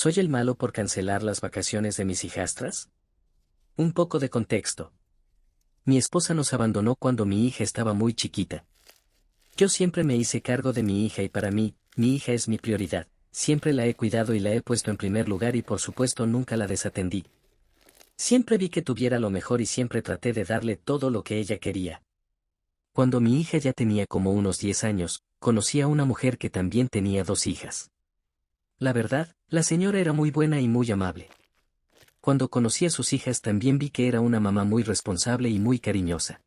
¿Soy el malo por cancelar las vacaciones de mis hijastras? Un poco de contexto. Mi esposa nos abandonó cuando mi hija estaba muy chiquita. Yo siempre me hice cargo de mi hija y para mí, mi hija es mi prioridad. Siempre la he cuidado y la he puesto en primer lugar y por supuesto nunca la desatendí. Siempre vi que tuviera lo mejor y siempre traté de darle todo lo que ella quería. Cuando mi hija ya tenía como unos 10 años, conocí a una mujer que también tenía 2 hijas. La verdad, la señora era muy buena y muy amable. Cuando conocí a sus hijas también vi que era una mamá muy responsable y muy cariñosa.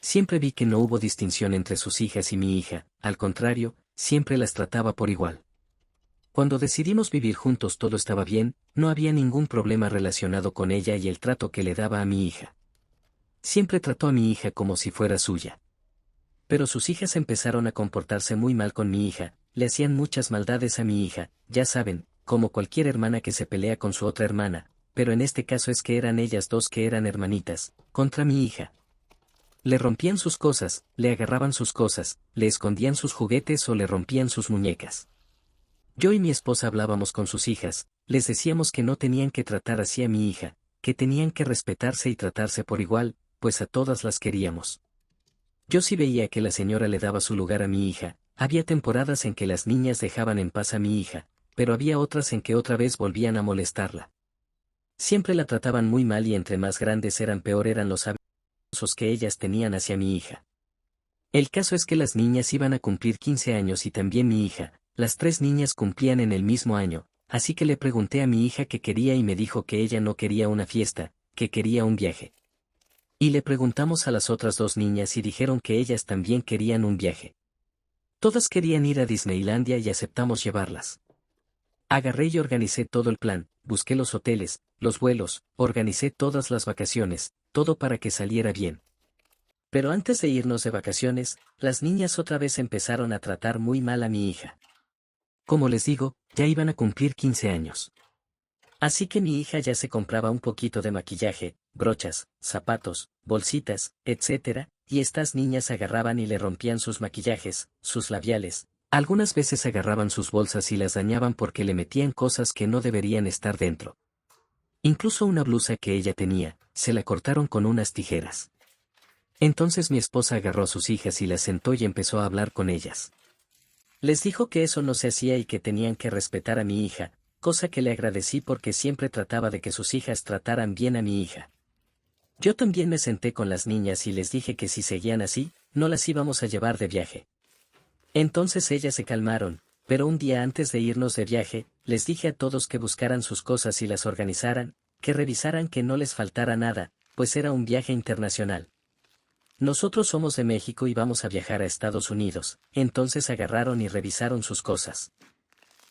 Siempre vi que no hubo distinción entre sus hijas y mi hija, al contrario, siempre las trataba por igual. Cuando decidimos vivir juntos todo estaba bien, no había ningún problema relacionado con ella y el trato que le daba a mi hija. Siempre trató a mi hija como si fuera suya. Pero sus hijas empezaron a comportarse muy mal con mi hija, le hacían muchas maldades a mi hija, ya saben, como cualquier hermana que se pelea con su otra hermana, pero en este caso es que eran ellas dos que eran hermanitas, contra mi hija. Le rompían sus cosas, le agarraban sus cosas, le escondían sus juguetes o le rompían sus muñecas. Yo y mi esposa hablábamos con sus hijas, les decíamos que no tenían que tratar así a mi hija, que tenían que respetarse y tratarse por igual, pues a todas las queríamos. Yo sí veía que la señora le daba su lugar a mi hija, había temporadas en que las niñas dejaban en paz a mi hija, pero había otras en que otra vez volvían a molestarla. Siempre la trataban muy mal y entre más grandes eran peor eran los abusos que ellas tenían hacia mi hija. El caso es que las niñas iban a cumplir 15 años y también mi hija, las 3 niñas cumplían en el mismo año, así que le pregunté a mi hija qué quería y me dijo que ella no quería una fiesta, que quería un viaje. Y le preguntamos a las otras 2 niñas y dijeron que ellas también querían un viaje. Todas querían ir a Disneylandia y aceptamos llevarlas. Agarré y organicé todo el plan, busqué los hoteles, los vuelos, organicé todas las vacaciones, todo para que saliera bien. Pero antes de irnos de vacaciones, las niñas otra vez empezaron a tratar muy mal a mi hija. Como les digo, ya iban a cumplir 15 años. Así que mi hija ya se compraba un poquito de maquillaje, brochas, zapatos, bolsitas, etc., y estas niñas agarraban y le rompían sus maquillajes, sus labiales. Algunas veces agarraban sus bolsas y las dañaban porque le metían cosas que no deberían estar dentro. Incluso una blusa que ella tenía, se la cortaron con unas tijeras. Entonces mi esposa agarró a sus hijas y las sentó y empezó a hablar con ellas. Les dijo que eso no se hacía y que tenían que respetar a mi hija, cosa que le agradecí porque siempre trataba de que sus hijas trataran bien a mi hija. Yo también me senté con las niñas y les dije que si seguían así, no las íbamos a llevar de viaje. Entonces ellas se calmaron, pero un día antes de irnos de viaje, les dije a todos que buscaran sus cosas y las organizaran, que revisaran que no les faltara nada, pues era un viaje internacional. Nosotros somos de México y vamos a viajar a Estados Unidos, entonces agarraron y revisaron sus cosas.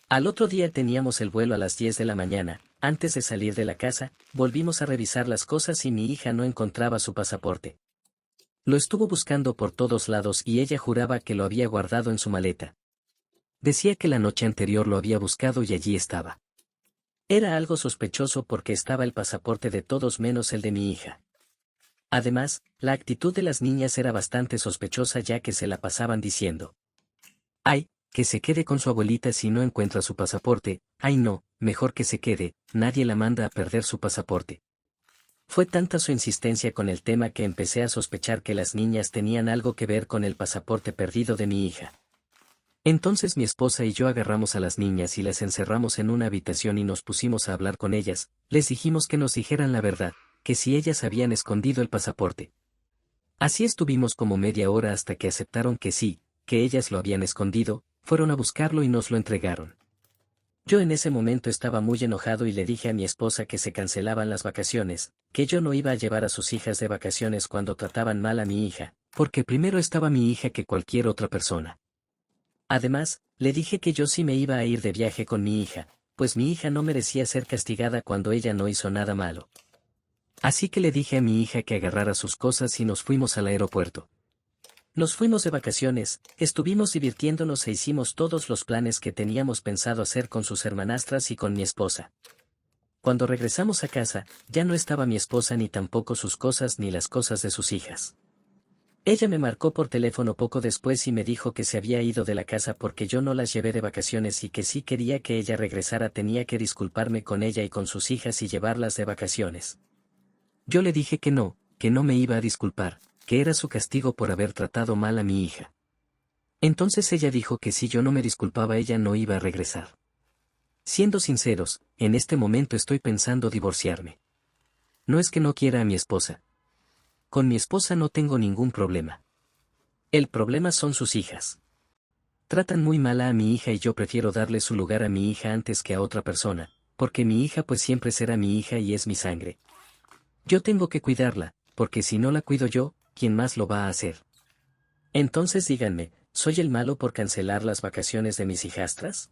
Al otro día teníamos el vuelo a las 10 de la mañana, antes de salir de la casa, volvimos a revisar las cosas y mi hija no encontraba su pasaporte. Lo estuvo buscando por todos lados y ella juraba que lo había guardado en su maleta. Decía que la noche anterior lo había buscado y allí estaba. Era algo sospechoso porque estaba el pasaporte de todos menos el de mi hija. Además, la actitud de las niñas era bastante sospechosa ya que se la pasaban diciendo: «Ay, que se quede con su abuelita si no encuentra su pasaporte, ay no, mejor que se quede, nadie la manda a perder su pasaporte». Fue tanta su insistencia con el tema que empecé a sospechar que las niñas tenían algo que ver con el pasaporte perdido de mi hija. Entonces mi esposa y yo agarramos a las niñas y las encerramos en una habitación y nos pusimos a hablar con ellas, les dijimos que nos dijeran la verdad, que si ellas habían escondido el pasaporte. Así estuvimos como media hora hasta que aceptaron que sí, que ellas lo habían escondido, fueron a buscarlo y nos lo entregaron. Yo en ese momento estaba muy enojado y le dije a mi esposa que se cancelaban las vacaciones, que yo no iba a llevar a sus hijas de vacaciones cuando trataban mal a mi hija, porque primero estaba mi hija que cualquier otra persona. Además, le dije que yo sí me iba a ir de viaje con mi hija, pues mi hija no merecía ser castigada cuando ella no hizo nada malo. Así que le dije a mi hija que agarrara sus cosas y nos fuimos al aeropuerto. Nos fuimos de vacaciones, estuvimos divirtiéndonos e hicimos todos los planes que teníamos pensado hacer con sus hermanastras y con mi esposa. Cuando regresamos a casa, ya no estaba mi esposa ni tampoco sus cosas ni las cosas de sus hijas. Ella me marcó por teléfono poco después y me dijo que se había ido de la casa porque yo no las llevé de vacaciones y que si quería que ella regresara tenía que disculparme con ella y con sus hijas y llevarlas de vacaciones. Yo le dije que no me iba a disculpar, que era su castigo por haber tratado mal a mi hija. Entonces ella dijo que si yo no me disculpaba ella no iba a regresar. Siendo sinceros, en este momento estoy pensando divorciarme. No es que no quiera a mi esposa. Con mi esposa no tengo ningún problema. El problema son sus hijas. Tratan muy mal a mi hija y yo prefiero darle su lugar a mi hija antes que a otra persona, porque mi hija pues siempre será mi hija y es mi sangre. Yo tengo que cuidarla, porque si no la cuido yo, ¿quién más lo va a hacer? Entonces díganme, ¿soy el malo por cancelar las vacaciones de mis hijastras?